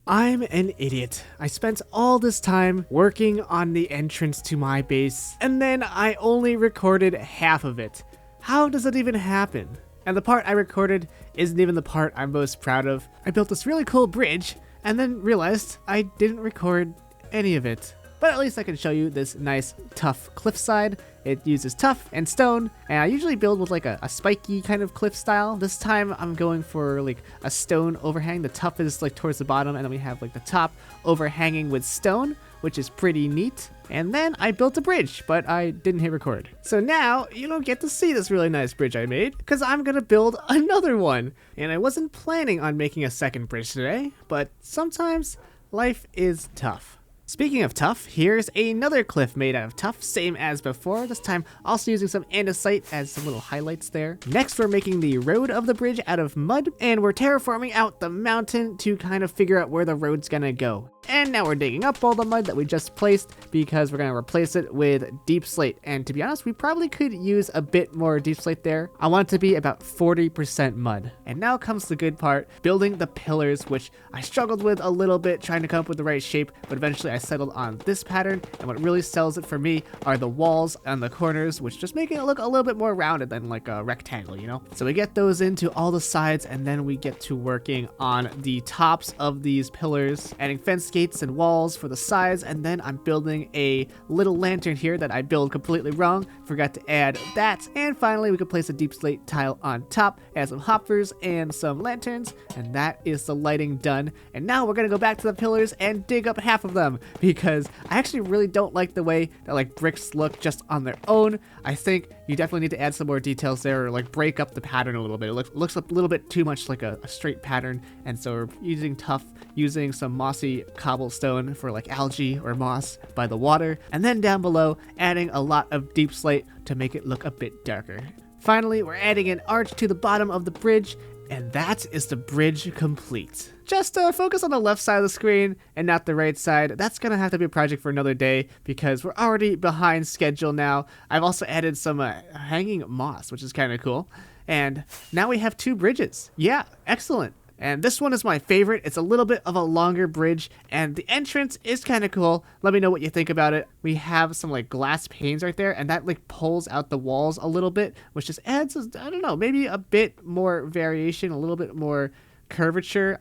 I'm an idiot. I spent all this time working on the entrance to my base, and then I only recorded half of it. How does it even happen? And the part I recorded isn't even the part I'm most proud of. I built this really cool bridge, and then realized I didn't record any of it. But at least I can show you this nice, tough cliffside. It uses tuff and stone, and I usually build with like a spiky kind of cliff style. This time I'm going for like a stone overhang. The tuff is like towards the bottom, and then we have like the top overhanging with stone, which is pretty neat. And then I built a bridge, but I didn't hit record. So now you don't get to see this really nice bridge I made, because I'm gonna build another one. And I wasn't planning on making a second bridge today, but sometimes life is tough. Speaking of tuff, here's another cliff made out of tuff, same as before, this time also using some andesite as some little highlights there. Next, we're making the road of the bridge out of mud, and we're terraforming out the mountain to kind of figure out where the road's gonna go. And now we're digging up all the mud that we just placed because we're gonna replace it with deep slate. And to be honest, we probably could use a bit more deep slate there. I want it to be about 40% mud. And now comes the good part, building the pillars, which I struggled with a little bit trying to come up with the right shape, but eventually I settled on this pattern. And what really sells it for me are the walls and the corners, which just make it look a little bit more rounded than like a rectangle, you know? So we get those into all the sides, and then we get to working on the tops of these pillars, adding fence gates and walls for the sides, and then I'm building a little lantern here that I built completely wrong, forgot to add that, and finally we can place a deep slate tile on top, add some hoppers and some lanterns, and that is the lighting done. And now we're gonna go back to the pillars and dig up half of them, because I actually really don't like the way that like bricks look just on their own. I think you definitely need to add some more details there, or like break up the pattern a little bit. It looks a little bit too much like a straight pattern, and so we're using tuff, using some mossy cobblestone for like algae or moss by the water, and then down below adding a lot of deep slate to make it look a bit darker. Finally, we're adding an arch to the bottom of the bridge, and that is the bridge complete. Just focus on the left side of the screen and not the right side. That's gonna have to be a project for another day because we're already behind schedule now. I've also added some hanging moss, which is kind of cool. And now we have two bridges. Yeah, excellent. And this one is my favorite. It's a little bit of a longer bridge, and the entrance is kind of cool. Let me know what you think about it. We have some like glass panes right there, and that like pulls out the walls a little bit, which just adds, I don't know, maybe a bit more variation, a little bit more curvature.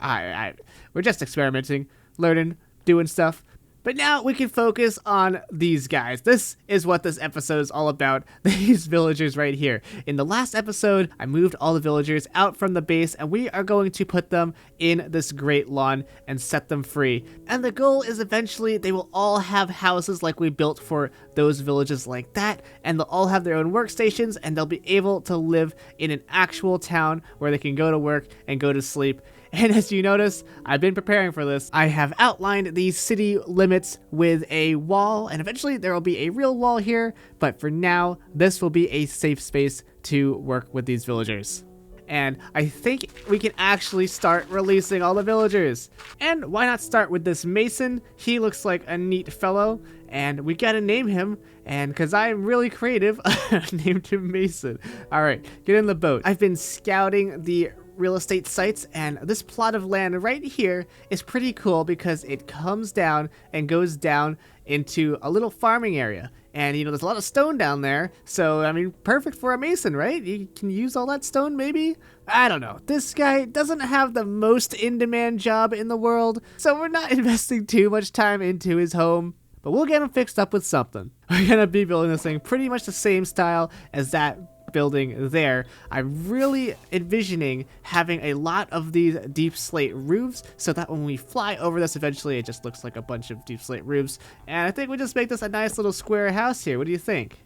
We're just experimenting, learning, doing stuff. But now we can focus on these guys. This is what this episode is all about, these villagers right here. In the last episode, I moved all the villagers out from the base, and we are going to put them in this great lawn and set them free. And the goal is eventually they will all have houses like we built for those villages like that, and they'll all have their own workstations, and they'll be able to live in an actual town where they can go to work and go to sleep. And as you notice, I've been preparing for this. I have outlined these city limits with a wall, and eventually there will be a real wall here, but for now, this will be a safe space to work with these villagers. And I think we can actually start releasing all the villagers. And why not start with this Mason? He looks like a neat fellow, and we gotta name him, and because I'm really creative, I named him Mason. All right, get in the boat. I've been scouting the real estate sites, and this plot of land right here is pretty cool because it comes down and goes down into a little farming area. And you know, there's a lot of stone down there, so I mean, perfect for a mason, right? You can use all that stone maybe? I don't know. This guy doesn't have the most in-demand job in the world, so we're not investing too much time into his home. But we'll get him fixed up with something. We're gonna be building this thing pretty much the same style as that building there. I'm really envisioning having a lot of these deep slate roofs so that when we fly over this eventually it just looks like a bunch of deep slate roofs. And I think we just make this a nice little square house here. What do you think?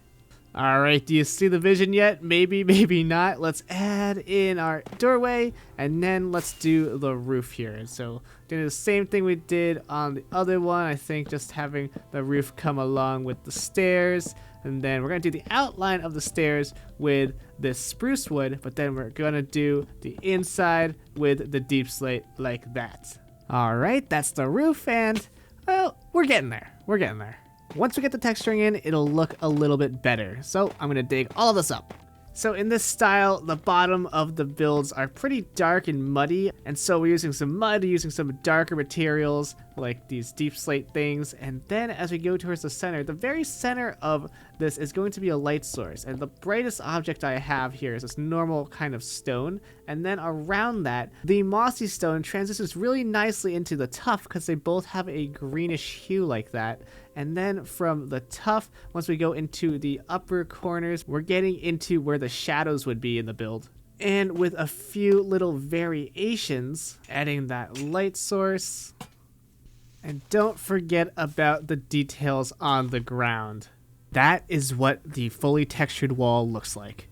Alright, do you see the vision yet? Maybe, maybe not. Let's add in our doorway, and then let's do the roof here. And so, doing the same thing we did on the other one, I think just having the roof come along with the stairs. And then we're going to do the outline of the stairs with this spruce wood, but then we're going to do the inside with the deep slate like that. Alright, that's the roof, and, well, we're getting there. We're getting there. Once we get the texturing in, it'll look a little bit better. So I'm going to dig all of this up. So in this style, the bottom of the builds are pretty dark and muddy, and so we're using some mud, using some darker materials like these deep slate things, and then as we go towards the center, the very center of this is going to be a light source, and the brightest object I have here is this normal kind of stone, and then around that, the mossy stone transitions really nicely into the tuff because they both have a greenish hue like that. And then from the tuff, once we go into the upper corners, we're getting into where the shadows would be in the build. And with a few little variations, adding that light source. And don't forget about the details on the ground. That is what the fully textured wall looks like.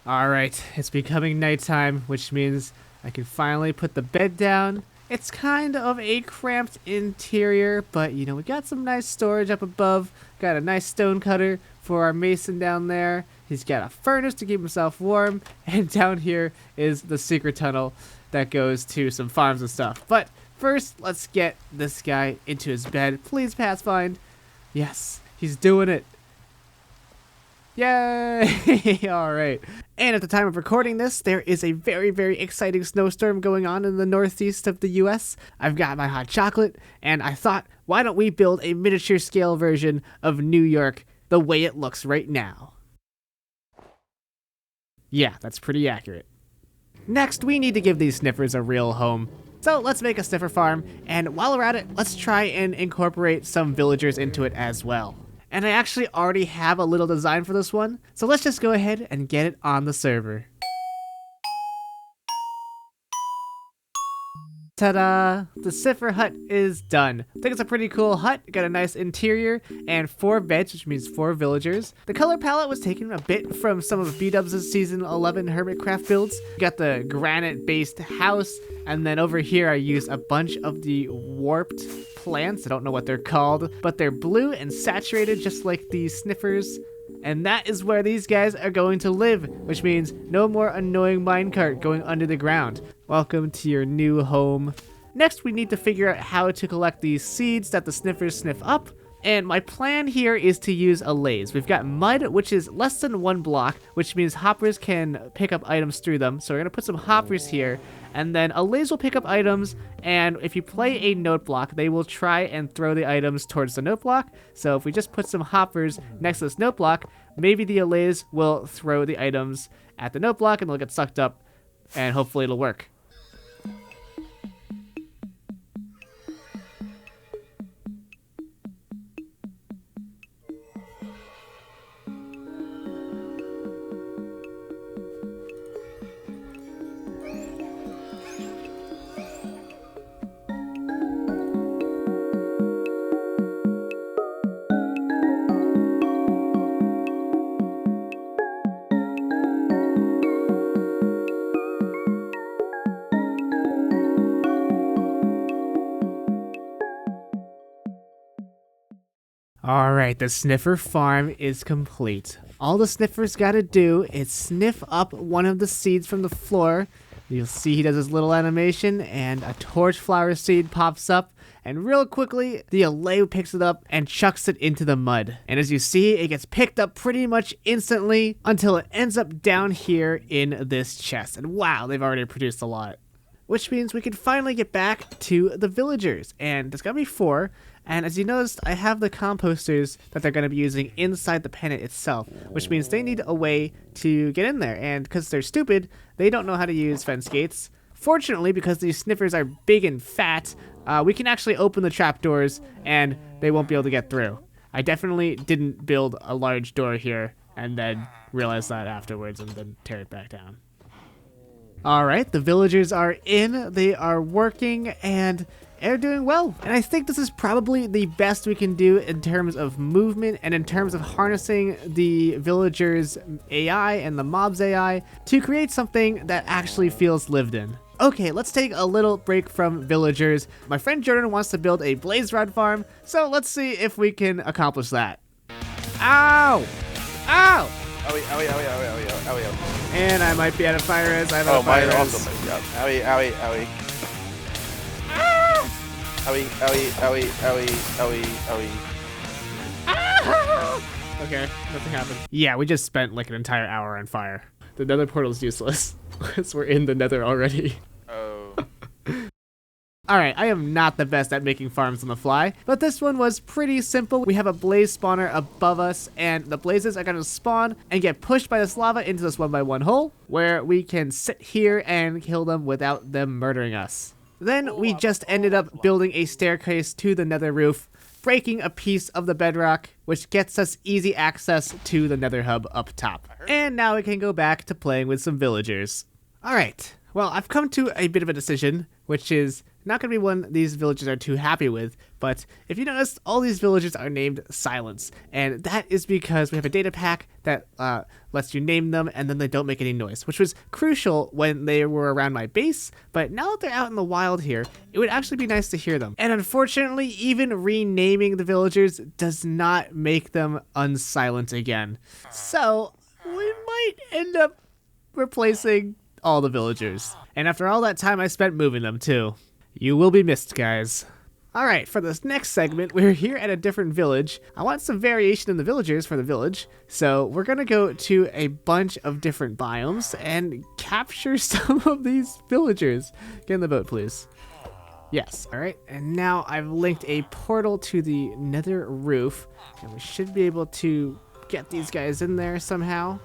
Alright, it's becoming nighttime, which means I can finally put the bed down. It's kind of a cramped interior, but you know, we got some nice storage up above. Got a nice stone cutter for our mason down there. He's got a furnace to keep himself warm, and down here is the secret tunnel that goes to some farms and stuff. But first, let's get this guy into his bed. Please, Pathfind. Yes, he's doing it. Yay! Alright. And at the time of recording this, there is a very, very exciting snowstorm going on in the northeast of the US. I've got my hot chocolate, and I thought, why don't we build a miniature scale version of New York the way it looks right now? Yeah, that's pretty accurate. Next, we need to give these sniffers a real home. So let's make a sniffer farm, and while we're at it, let's try and incorporate some villagers into it as well. And I actually already have a little design for this one, so let's just go ahead and get it on the server. Ta-da! The sniffer hut is done. I think it's a pretty cool hut. Got a nice interior and 4 beds, which means 4 villagers. The color palette was taken a bit from some of B-Dubs' Season 11 Hermitcraft builds. Got the granite-based house, and then over here I use a bunch of the warped plants. I don't know what they're called, but they're blue and saturated just like the sniffers. And that is where these guys are going to live, which means no more annoying minecart going under the ground. Welcome to your new home. Next, we need to figure out how to collect these seeds that the sniffers sniff up. And my plan here is to use a laze. We've got mud, which is less than 1 block, which means hoppers can pick up items through them. So we're going to put some hoppers here, and then a laze will pick up items, and if you play a note block, they will try and throw the items towards the note block. So if we just put some hoppers next to this note block, maybe the laze will throw the items at the note block, and they'll get sucked up, and hopefully it'll work. Alright, the sniffer farm is complete. All the sniffer's gotta do is sniff up one of the seeds from the floor. You'll see he does his little animation, and a torch flower seed pops up, and real quickly, the allay picks it up and chucks it into the mud. And as you see, it gets picked up pretty much instantly until it ends up down here in this chest. And wow, they've already produced a lot. Which means we can finally get back to the villagers. And there's gonna be 4. And as you noticed, I have the composters that they're going to be using inside the pennant itself, which means they need a way to get in there. And because they're stupid, they don't know how to use fence gates. Fortunately, because these sniffers are big and fat, we can actually open the trapdoors and they won't be able to get through. I definitely didn't build a large door here and then realize that afterwards and then tear it back down. Alright, the villagers are in, they are working, and they're doing well. And I think this is probably the best we can do in terms of movement and in terms of harnessing the villagers' AI and the mobs' AI to create something that actually feels lived in. Okay, let's take a little break from villagers. My friend Jordan wants to build a blaze rod farm, so let's see if we can accomplish that. Ow! Ow! Owie, owie, owie, owie, owie, owie, owie. And I might be out of fire res. I'm out of fire res. Also might be out. Owie, owie, owie. Owie, owie, owie, owie, owie, owie. Okay, nothing happened. Yeah, we just spent like an entire hour on fire. The nether portal's useless. Because we're in the nether already. Oh. Alright, I am not the best at making farms on the fly, but this one was pretty simple. We have a blaze spawner above us, and the blazes are going to spawn and get pushed by this lava into this 1x1 hole, where we can sit here and kill them without them murdering us. Then we just ended up building a staircase to the nether roof, breaking a piece of the bedrock, which gets us easy access to the nether hub up top. And now we can go back to playing with some villagers. Alright, well, I've come to a bit of a decision, which is not going to be one these villagers are too happy with, but if you notice, all these villagers are named Silence, and that is because we have a data pack that lets you name them and then they don't make any noise, which was crucial when they were around my base, but now that they're out in the wild here, it would actually be nice to hear them. And unfortunately, even renaming the villagers does not make them unsilent again. So, we might end up replacing all the villagers. And after all that time I spent moving them too. You will be missed, guys. Alright, for this next segment, we're here at a different village. I want some variation in the villagers for the village, so we're gonna go to a bunch of different biomes and capture some of these villagers. Get in the boat, please. Yes, alright, and now I've linked a portal to the nether roof, and we should be able to get these guys in there somehow.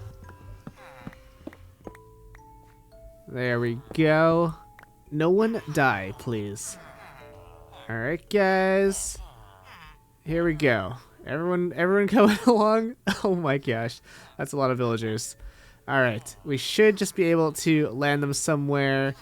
There we go. No one die, please. Alright, guys. Here we go. Everyone coming along? Oh my gosh. That's a lot of villagers. Alright, we should just be able to land them somewhere.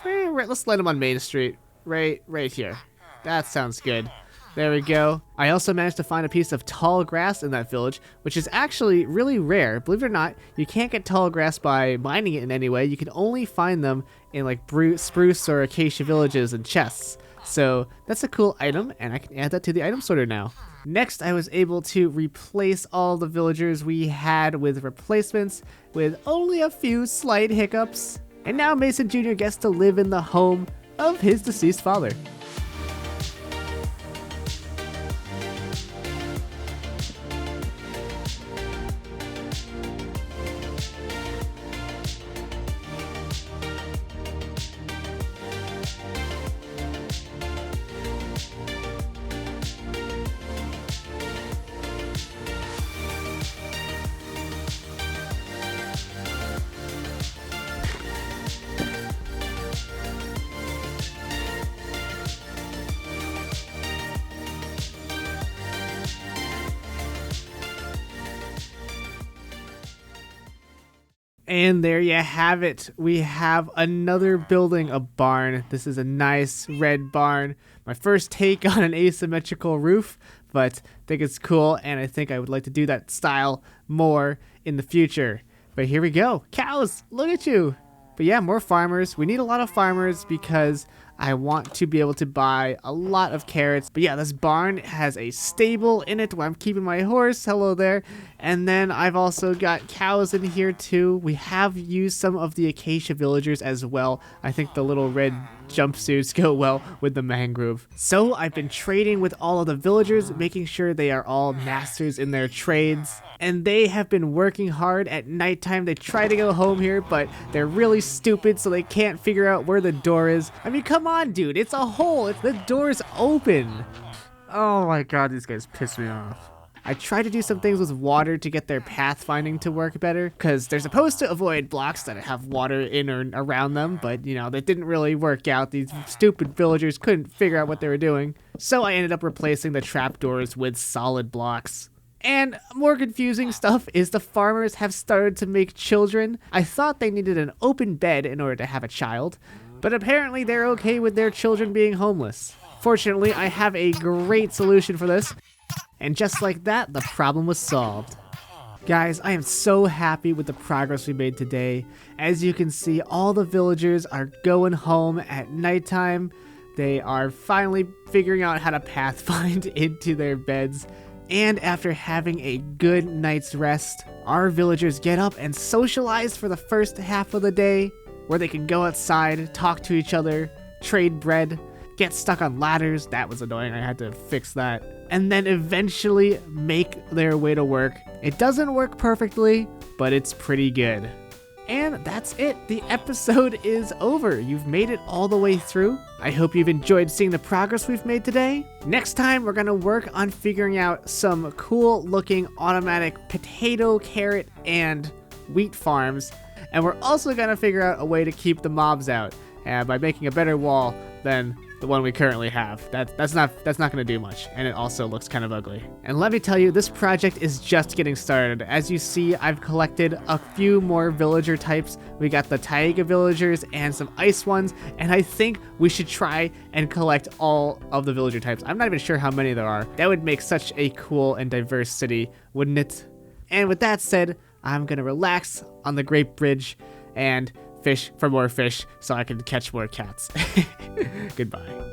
Right, let's land them on Main Street. Right here. That sounds good. There we go. I also managed to find a piece of tall grass in that village, which is actually really rare. Believe it or not, you can't get tall grass by mining it in any way. You can only find them in like spruce or acacia villages and chests. So that's a cool item, and I can add that to the item sorter now. Next, I was able to replace all the villagers we had with replacements with only a few slight hiccups. And now Mason Jr. gets to live in the home of his deceased father. And there you have it. We have another building, a barn. This is a nice red barn. My first take on an asymmetrical roof, but I think it's cool, and I think I would like to do that style more in the future. But here we go. Cows, look at you. But yeah, more farmers. We need a lot of farmers because I want to be able to buy a lot of carrots. But yeah, this barn has a stable in it where I'm keeping my horse. Hello there. And then I've also got cows in here too. We have used some of the acacia villagers as well. I think the little red jumpsuits go well with the mangrove. So I've been trading with all of the villagers, making sure they are all masters in their trades. And they have been working hard at nighttime. They try to go home here, but they're really stupid, so they can't figure out where the door is. I mean, come on, dude. It's a hole. The door's open. Oh my god, these guys piss me off. I tried to do some things with water to get their pathfinding to work better, because they're supposed to avoid blocks that have water in or around them, but, you know, that didn't really work out. These stupid villagers couldn't figure out what they were doing. So I ended up replacing the trapdoors with solid blocks. And more confusing stuff is the farmers have started to make children. I thought they needed an open bed in order to have a child, but apparently they're okay with their children being homeless. Fortunately, I have a great solution for this, and just like that, the problem was solved. Guys, I am so happy with the progress we made today. As you can see, all the villagers are going home at nighttime. They are finally figuring out how to pathfind into their beds. And after having a good night's rest, our villagers get up and socialize for the first half of the day, where they can go outside, talk to each other, trade bread, get stuck on ladders. That was annoying. I had to fix that. And then eventually make their way to work. It doesn't work perfectly, but it's pretty good. And that's it. The episode is over. You've made it all the way through. I hope you've enjoyed seeing the progress we've made today. Next time, we're going to work on figuring out some cool looking automatic potato, carrot, and wheat farms. And we're also going to figure out a way to keep the mobs out by making a better wall than the one we currently have. That's not going to do much, and it also looks kind of ugly. And let me tell you, this project is just getting started. As you see, I've collected a few more villager types. We got the taiga villagers and some ice ones, and I think we should try and collect all of the villager types. I'm not even sure how many there are. That would make such a cool and diverse city, wouldn't it? And with that said, I'm gonna relax on the Great Bridge and fish for more fish so I can catch more cats. Goodbye.